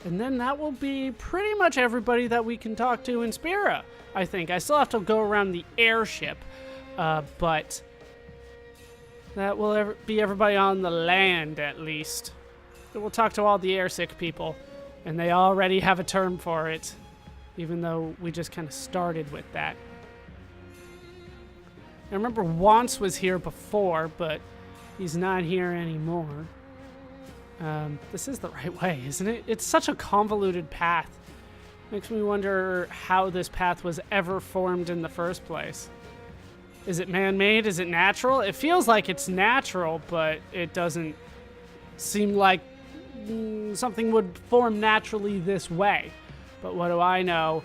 And then that will be pretty much everybody that we can talk to in Spira, I think. I still have to go around the airship, but that will be everybody on the land, at least. We'll talk to all the airsick people, and they already have a term for it, even though we just kind of started with that. I remember Wants was here before, but he's not here anymore. This is the right way, isn't it? It's such a convoluted path. Makes me wonder how this path was ever formed in the first place. Is it man-made? Is it natural? It feels like it's natural, but it doesn't seem like something would form naturally this way. But what do I know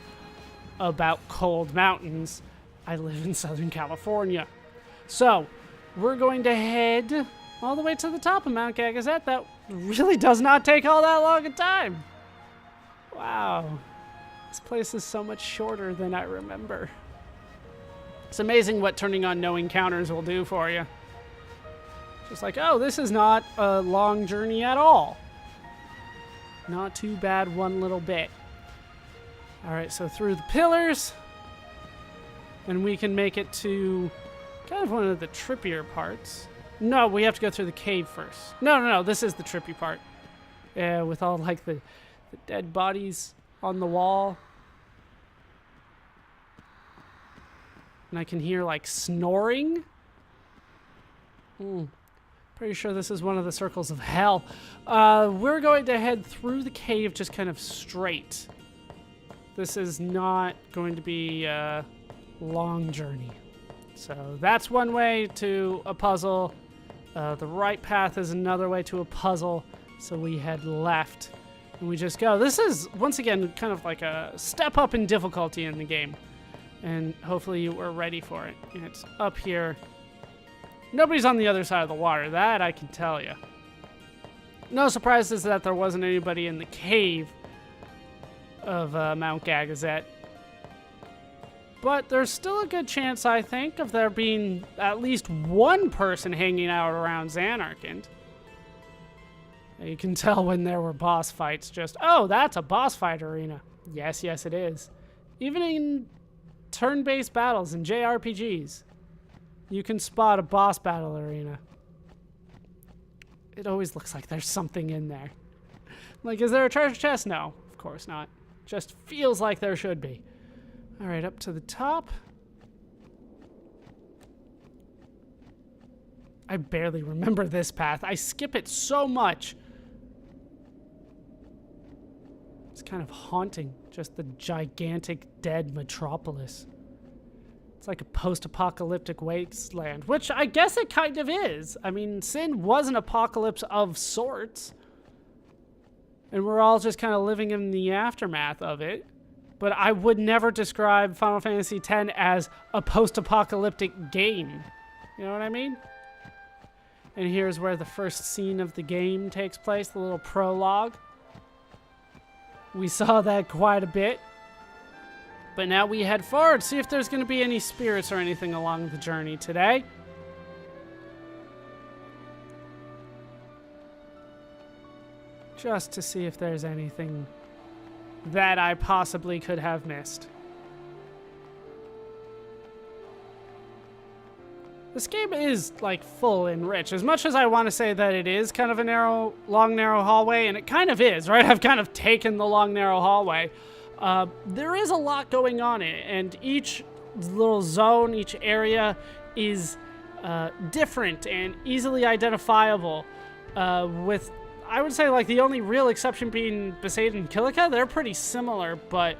about cold mountains? I live in Southern California. So, we're going to head all the way to the top of Mount Gagazet. That really does not take all that long a time. Wow. This place is so much shorter than I remember. It's amazing what turning on no encounters will do for you. Just like, oh, this is not a long journey at all. Not too bad one little bit. Alright, so through the pillars. And we can make it to kind of one of the trippier parts. No, we have to go through the cave first. No, this is the trippy part. Yeah, with all like the dead bodies on the wall. And I can hear like snoring. Pretty sure this is one of the circles of hell. We're going to head through the cave just kind of straight. This is not going to be a long journey. So that's one way to a puzzle. The right path is another way to a puzzle. So we head left and we just go. This is, once again, kind of like a step up in difficulty in the game. And hopefully you were ready for it. It's up here. Nobody's on the other side of the water. That I can tell you. No surprises that there wasn't anybody in the cave of Mount Gagazet. But there's still a good chance, I think, of there being at least one person hanging out around Zanarkand. You can tell when there were boss fights just, oh, that's a boss fight arena. Yes, it is. Even in turn-based battles and JRPGs, you can spot a boss battle arena. It always looks like there's something in there. Like, is there a treasure chest? No, of course not. Just feels like there should be. All right, up to the top. I barely remember this path. I skip it so much. It's kind of haunting, just the gigantic dead metropolis. It's like a post-apocalyptic wasteland, which I guess it kind of is. I mean, Sin was an apocalypse of sorts. And we're all just kind of living in the aftermath of it. But I would never describe Final Fantasy X as a post-apocalyptic game. You know what I mean? And here's where the first scene of the game takes place, the little prologue. We saw that quite a bit. But now we head forward, see if there's going to be any spirits or anything along the journey today. Just to see if there's anything that I possibly could have missed. This game is, like, full and rich. As much as I want to say that it is kind of a long, narrow hallway, and it kind of is, right? I've kind of taken the long, narrow hallway. There is a lot going on in it, and each little zone, each area is different and easily identifiable. With, I would say, like, the only real exception being Besaid and Kilika. They're pretty similar, but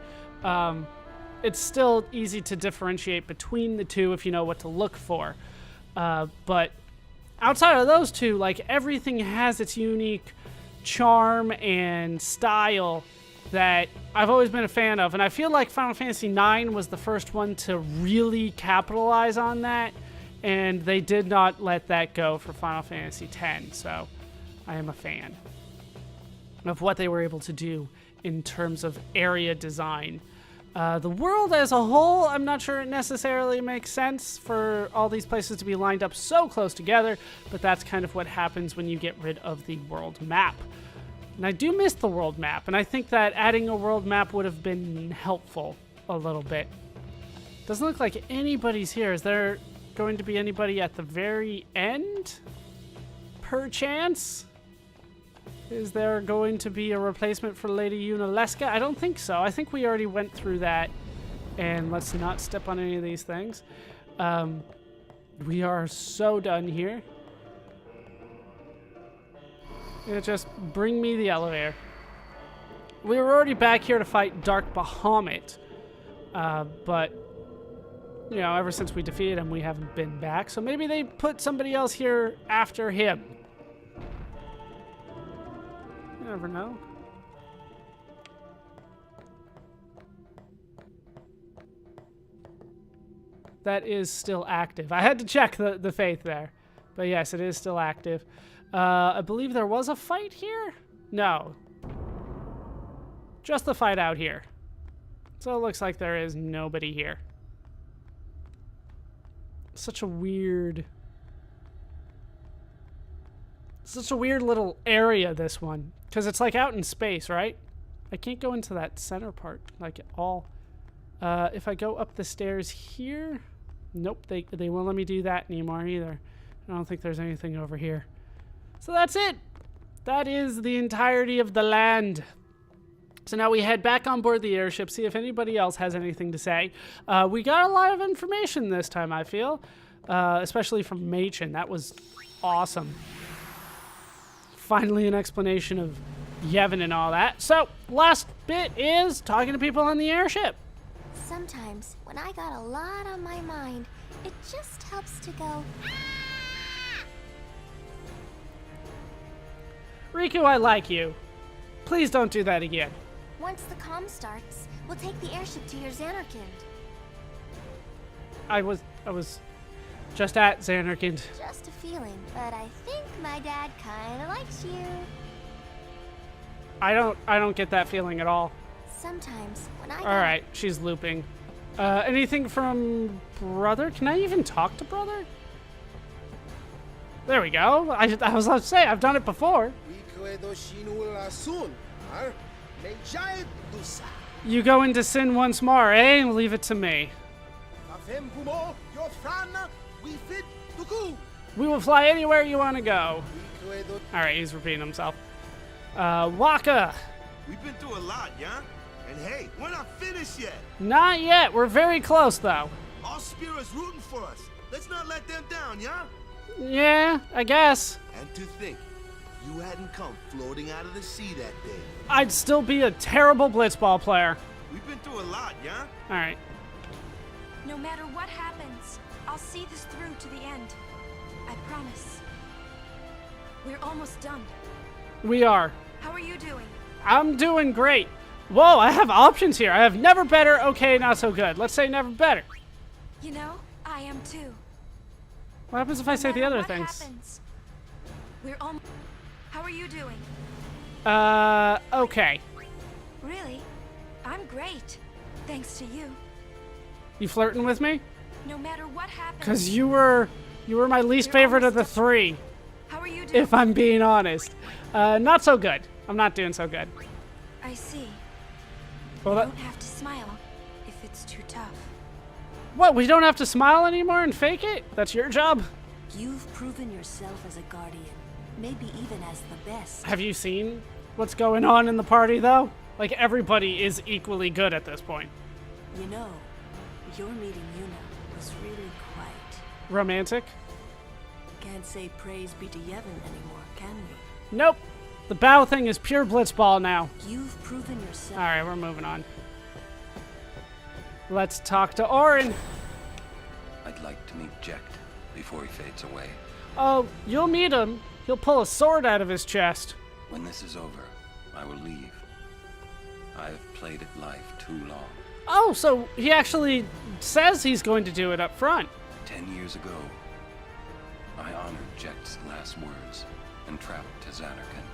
it's still easy to differentiate between the two if you know what to look for. But outside of those two, like, everything has its unique charm and style that I've always been a fan of. And I feel like Final Fantasy IX was the first one to really capitalize on that. And they did not let that go for Final Fantasy X. So I am a fan of what they were able to do in terms of area design. The world as a whole, I'm not sure it necessarily makes sense for all these places to be lined up so close together, but that's kind of what happens when you get rid of the world map. And I do miss the world map, and I think that adding a world map would have been helpful a little bit. Doesn't look like anybody's here. Is there going to be anybody at the very end? Perchance? Is there going to be a replacement for Lady Unaleska? I don't think so. I think we already went through that. And let's not step on any of these things. We are so done here. Just bring me the elevator. We were already back here to fight Dark Bahamut. But, you know, ever since we defeated him, we haven't been back. So maybe they put somebody else here after him. You never know. That is still active. I had to check the faith there. But yes, it is still active. I believe there was a fight here? No. Just the fight out here. So it looks like there is nobody here. Such a weird little area, this one. Because it's like out in space, right? I can't go into that center part, like at all. If I go up the stairs here... Nope, they won't let me do that anymore either. I don't think there's anything over here. So that's it. That is the entirety of the land. So now we head back on board the airship, see if anybody else has anything to say. We got a lot of information this time, I feel. Especially from Machen. That was awesome. Finally an explanation of Yevon and all that. So, last bit is talking to people on the airship. Sometimes, when I got a lot on my mind, it just helps to go... Riku, I like you. Please don't do that again. Once the comm starts, we'll take the airship to your Zanarkand. I was just at Zanarkand. Just a feeling, but I think my dad kinda likes you. I don't get that feeling at all. Sometimes, when I... Alright, she's looping. Anything from Brother? Can I even talk to Brother? There we go. I was about to say, I've done it before. You go into sin once more, eh? Leave it to me. We will fly anywhere you want to go. Alright, he's repeating himself. Waka! We've been through a lot, yeah? And hey, we're not finished yet. Not yet. We're very close, though. All Spira's rooting for us. Let's not let them down, yeah? Yeah, I guess. And to think, you hadn't come floating out of the sea that day. I'd still be a terrible blitzball player. We've been through a lot, yeah? Alright. No matter what happens, I'll see this through to the end. I promise. We're almost done. We are. How are you doing? I'm doing great. Whoa, I have options here. I have never better, okay, not so good. Let's say never better. You know, I am too. What happens if I say the other things? Happens, we're almost... How are you doing? Okay. Really? I'm great. Thanks to you. You flirting with me? No matter what happens... Because you were my least favorite of the three. How are you doing? If I'm being honest. Not so good. I'm not doing so good. I see. Well, You don't have to smile if it's too tough. What, we don't have to smile anymore and fake it? That's your job? You've proven yourself as a guardian, maybe even as the best. Have you seen what's going on in the party, though? Like, everybody is equally good at this point. You know, your meeting Yuna was really quite... Romantic? Can't say praise be to Yevon anymore, can we? Nope. The bow thing is pure blitzball now. You've proven yourself... Alright, we're moving on. Let's talk to Orin. I'd like to meet Jecht before he fades away. Oh, you'll meet him. He'll pull a sword out of his chest. When this is over, I will leave. I have played at life too long. Oh, so he actually says he's going to do it up front. 10 years ago, I honored Jecht's last words and traveled to Zanarkand.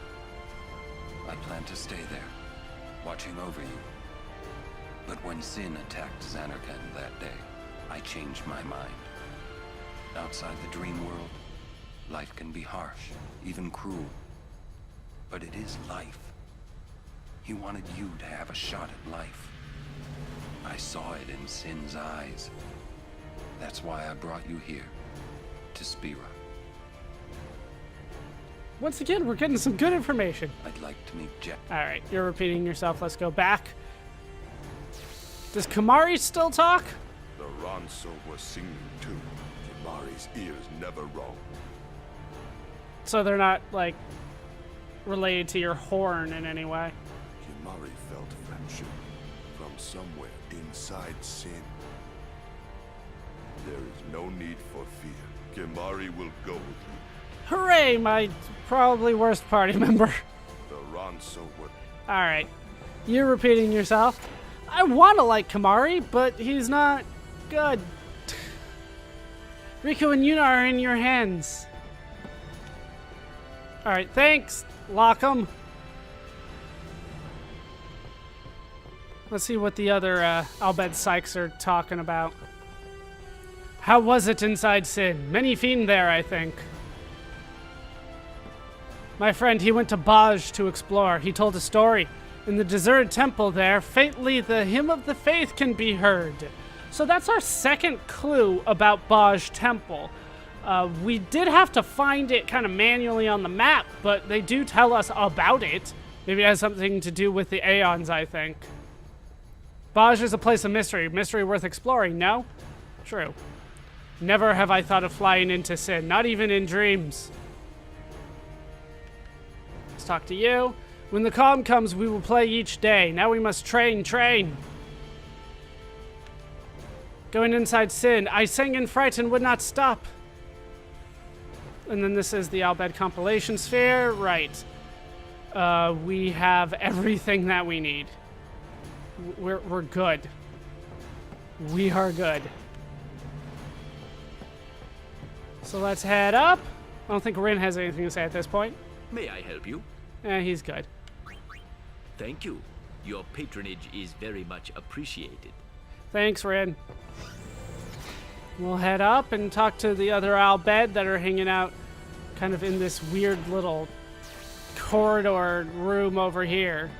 I plan to stay there, watching over you. But when Sin attacked Zanarkand that day, I changed my mind. Outside the dream world, life can be harsh, even cruel. But it is life. He wanted you to have a shot at life. I saw it in Sin's eyes. That's why I brought you here, to Spira. Once again, we're getting some good information. I'd like to meet Jack. Alright, you're repeating yourself. Let's go back. Does Kamari still talk? The Ronso was singing too. Kimari's ears never wrong. So they're not, like, related to your horn in any way. Kimari felt friendship from somewhere inside Sin. There is no need for fear. Kimari will go with you. Hooray, my probably worst party member. The Ronso were... Alright, you're repeating yourself. I want to like Kamari, but he's not good. Riku and Yuna are in your hands. Alright, thanks. Lock 'em. Let's see what the other Albed Sykes are talking about. How was it inside Sin? Many fiend there, I think. My friend, he went to Baj to explore. He told a story. In the deserted temple there, faintly the hymn of the faith can be heard. So that's our second clue about Baj Temple. We did have to find it kind of manually on the map, but they do tell us about it. Maybe it has something to do with the Aeons, I think. Baj is a place of mystery. Mystery worth exploring, no? True. Never have I thought of flying into Sin, not even in dreams. Let's talk to you. When the calm comes, we will play each day. Now we must train. Going inside Sin, I sang in fright and would not stop. And then this is the Albed compilation sphere. Right. We have everything that we need. We're good. We are good. So let's head up. I don't think Rin has anything to say at this point. May I help you? He's good. Thank you. Your patronage is very much appreciated. Thanks, Rin. We'll head up and talk to the other Albed that are hanging out kind of in this weird little corridor room over here.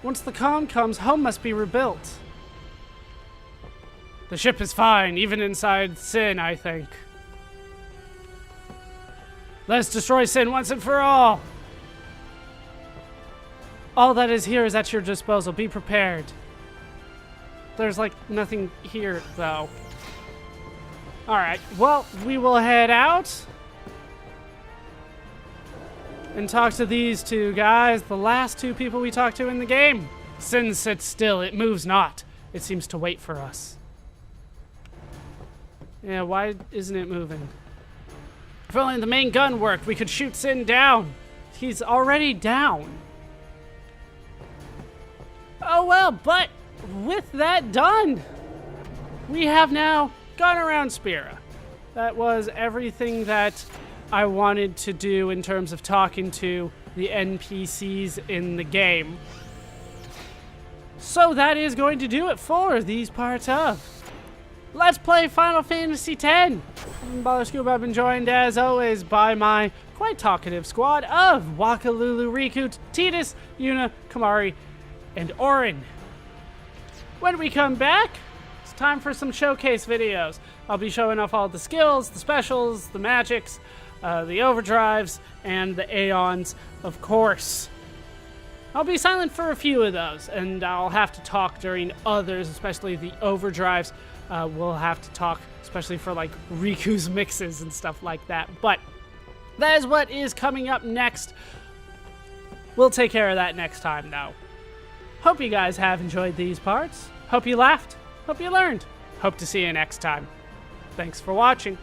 Once the calm comes, home must be rebuilt. The ship is fine, even inside Sin, I think. Let's destroy Sin once and for all. All that is here is at your disposal. Be prepared. There's like nothing here, though. Alright, well, we will head out and talk to these two guys, the last two people we talked to in the game. Sin sits still, it moves not. It seems to wait for us. Yeah, why isn't it moving? If only the main gun worked, we could shoot Sin down. He's already down. Oh well, but with that done, we have now gone around Spira. That was everything that I wanted to do in terms of talking to the NPCs in the game. So that is going to do it for these parts of Let's Play Final Fantasy X. I'm ballerscuba. I've been joined as always by my quite talkative squad of Wakalulu, Riku, Tidus, Yuna, Kamari, and Orin. When we come back, it's time for some showcase videos. I'll be showing off all the skills, the specials, the magics, the overdrives, and the Aeons, of course. I'll be silent for a few of those, and I'll have to talk during others, especially the overdrives. We'll have to talk, especially for like Riku's mixes and stuff like that. But that is what is coming up next. We'll take care of that next time, though. Hope you guys have enjoyed these parts. Hope you laughed. Hope you learned. Hope to see you next time. Thanks for watching.